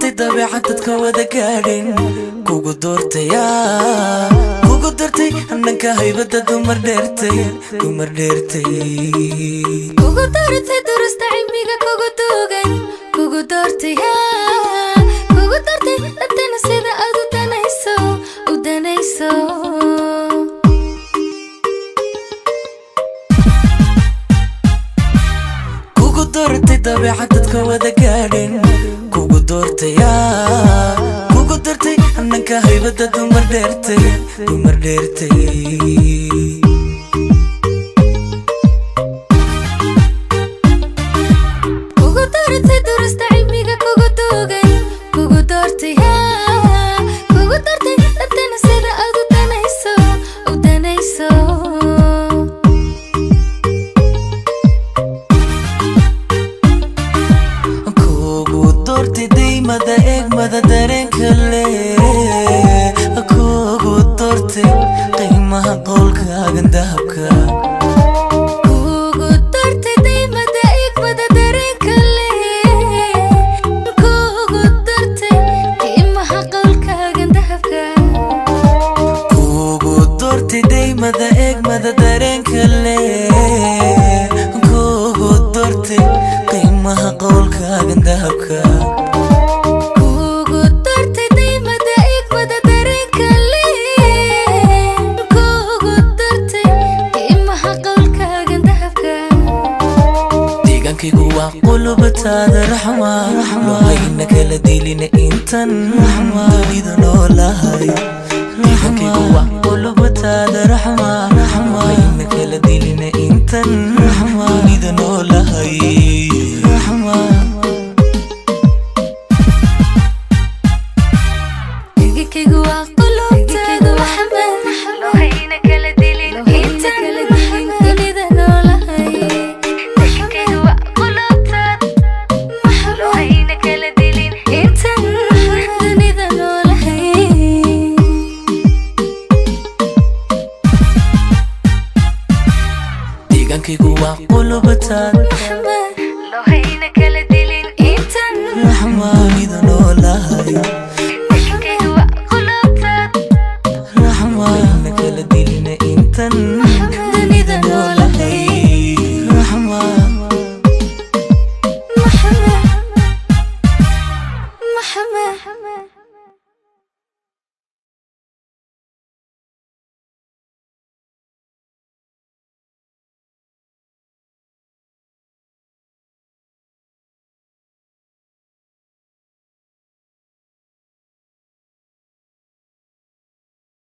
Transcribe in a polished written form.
doortay dabeecadad ka wada gaadhin kugu doortay annanka haybada dumar dheertay kugu doortay durasta cilmiga kugu duugay kugu doortay dadana sida aad u danayso kugu doortay dabeecadad ka wada gaadhin kugu doortay annanka haybada dumar dheertay kugu doortay durasta cilmiga kugu duugay kugu doortay dadana sida aad u danayso kugu doortay daymada eegmada dareenka leh kugu doortay qiimaha qowlkaagan dahabka kugu doortay daymada eegmada dareenka leh kugu doortay qiimaha qowlkaagan dahabka kugu doortay daymada eegmada dareenka leh kugu doortay qiimaha qowlkaagan dahabka qulubtaada raxma waxayna kala dilina intan dunida noolahay qulubtaada raxma waxayna kala dilina intan dunida noolahay قلوبتها